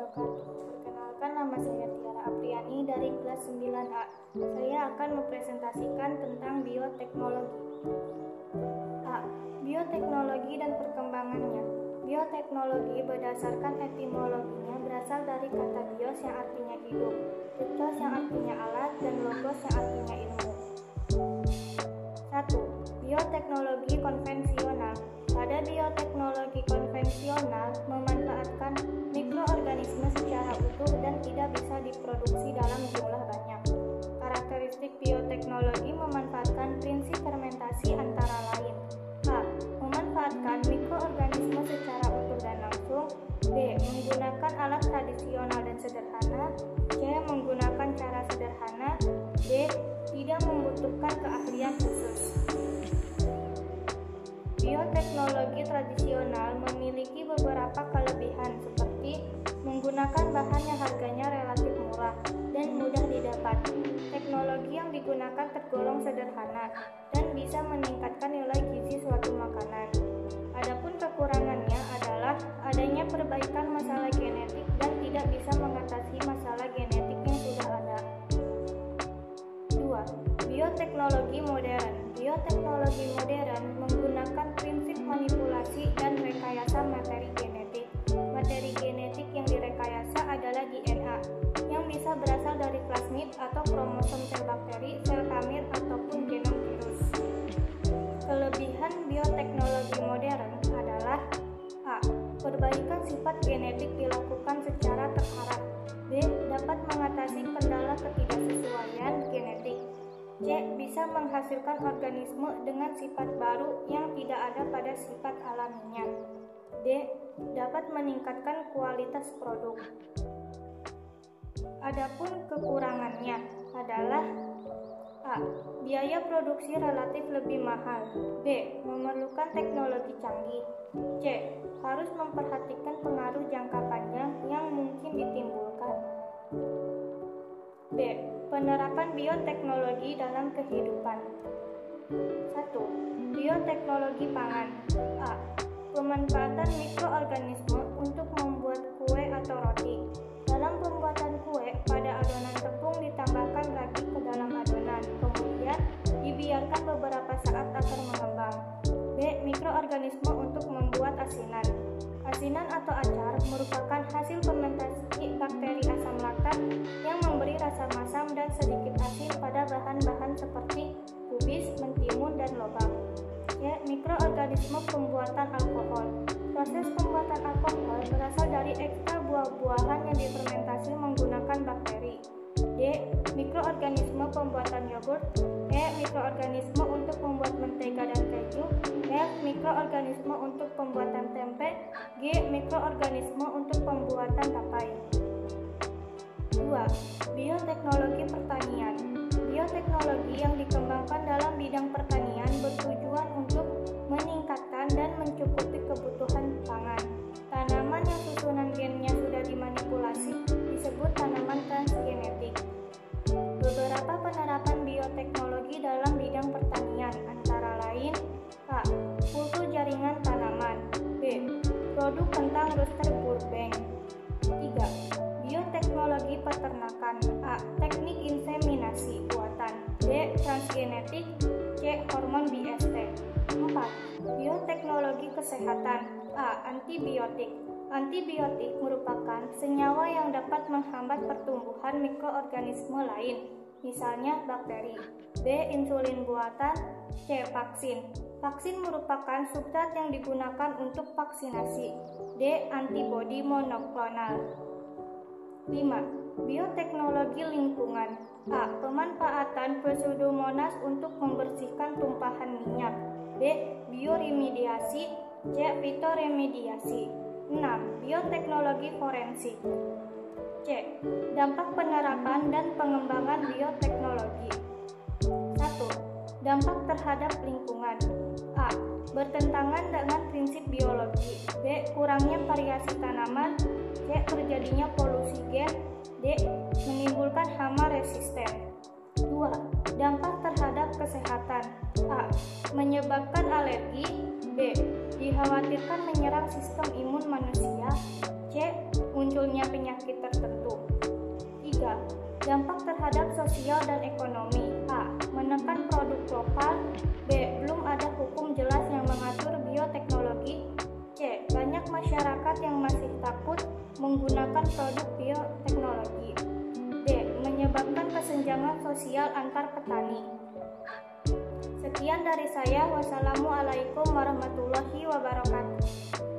wabarakatuh. Perkenalkan, nama saya Tiara Apriani dari kelas 9A. Saya akan mempresentasikan tentang bioteknologi. A. Bioteknologi dan perkembangannya. Bioteknologi berdasarkan etimologinya berasal dari kata bios yang artinya hidup, teknos yang artinya alat, dan logos yang artinya ilmu. 1. Bioteknologi konvensional. Pada bioteknologi konvensional memanfaatkan mikroorganisme secara utuh dan tidak bisa diproduksi dalam jumlah banyak. Karakteristik bioteknologi memanfaatkan prinsip fermentasi antara lain: A. Memanfaatkan mikroorganisme secara utuh dan langsung. B. Menggunakan alat tradisional dan sederhana. C. Menggunakan cara sederhana. D. Tidak membutuhkan keahlian khusus. Bioteknologi tradisional memiliki beberapa kelebihan seperti menggunakan bahan yang harganya relatif murah dan mudah didapat. Teknologi yang digunakan tergolong sederhana dan bisa meningkatkan nilai gizi suatu makanan. Adapun kekurangannya adalah adanya perbaikan masalah genetik dan tidak bisa mengatasi masalah genetik yang sudah ada. 2. Bioteknologi modern. Bioteknologi modern menggunakan prinsip manipulasi dan rekayasa materi genetik. Materi genetik yang direkayasa adalah DNA, yang bisa berasal dari plasmid atau kromosom sel bakteri, sel kamir, ataupun genom virus. Kelebihan bioteknologi modern adalah: A. Perbaikan sifat genetik dilakukan secara terarah. B. Dapat mengatasi kendala ketidaksesuaian genetik. C. Bisa menghasilkan organisme dengan sifat baru yang tidak ada pada sifat alaminya. D. Dapat meningkatkan kualitas produk. Adapun kekurangannya adalah: A. Biaya produksi relatif lebih mahal. B. Memerlukan teknologi canggih. C. Harus memperhatikan pengaruh jangka panjang yang mungkin ditimbulkan. B. Penerapan bioteknologi dalam kehidupan. 1. Bioteknologi pangan. A. Pemanfaatan mikroorganisme untuk membuat kue atau roti. Dalam pembuatan kue, pada adonan tepung ditambahkan ragi ke dalam adonan, kemudian dibiarkan beberapa saat agar mengembang. B. Mikroorganisme untuk membuat asinan. Asinan atau acar merupakan hasil fermentasi bakteri asam laktat yang memberi rasa masam dan sedikit asin pada bahan-bahan seperti kubis, mentimun, dan lobak. C. Mikroorganisme pembuatan alkohol. Proses pembuatan alkohol berasal dari ekstrak buah-buahan yang difermentasi menggunakan bakteri. D. Mikroorganisme pembuatan yogurt. E. Mikroorganisme untuk membuat mentega dan keju. F. Mikroorganisme untuk pembuatan tempe. G. Mikroorganisme untuk pembuatan tapai. 2. Bioteknologi pertanian. Bioteknologi yang dikembangkan dalam bidang pertanian bertujuan untuk meningkatkan dan mencukupi kebutuhan pangan. Tanaman yang susunan gennya sudah dimanipulasi disebut tanaman transgenetik. Beberapa penerapan bioteknologi dalam bidang pertanian antara lain: A. Kultur jaringan tanaman. B. Produk kentang roaster Burbank. 3. Bioteknologi peternakan. A. Teknik inseminasi buatan. B. Transgenetik. C. Hormon BST. 4. Bioteknologi kesehatan. A. Antibiotik. Antibiotik merupakan senyawa yang dapat menghambat pertumbuhan mikroorganisme lain, misalnya bakteri. B. Insulin buatan. C. Vaksin. Vaksin merupakan substrat yang digunakan untuk vaksinasi. D. Antibodi monoklonal. 5. Bioteknologi lingkungan. A. Pemanfaatan pseudomonas untuk membersihkan tumpahan minyak. B. Bioremediasi. C. Fitoremediasi. 6. Bioteknologi forensik. C. Dampak penerapan dan pengembangan bioteknologi. 1. Dampak terhadap lingkungan. A. Bertentangan dengan prinsip biologi. B. Kurangnya variasi tanaman. C. Terjadinya polusi gen. D. Menimbulkan hama resisten. 2. Dampak terhadap kesehatan. A. Menyebabkan alergi. B. Dikhawatirkan menyerang sistem imun manusia. C. Munculnya penyakit Dampak terhadap sosial dan ekonomi. A. Menekan produk lokal. B. Belum ada hukum jelas yang mengatur bioteknologi. C. Banyak masyarakat yang masih takut menggunakan produk bioteknologi. D. Menyebabkan kesenjangan sosial antar petani. Sekian dari saya. Wassalamualaikum warahmatullahi wabarakatuh.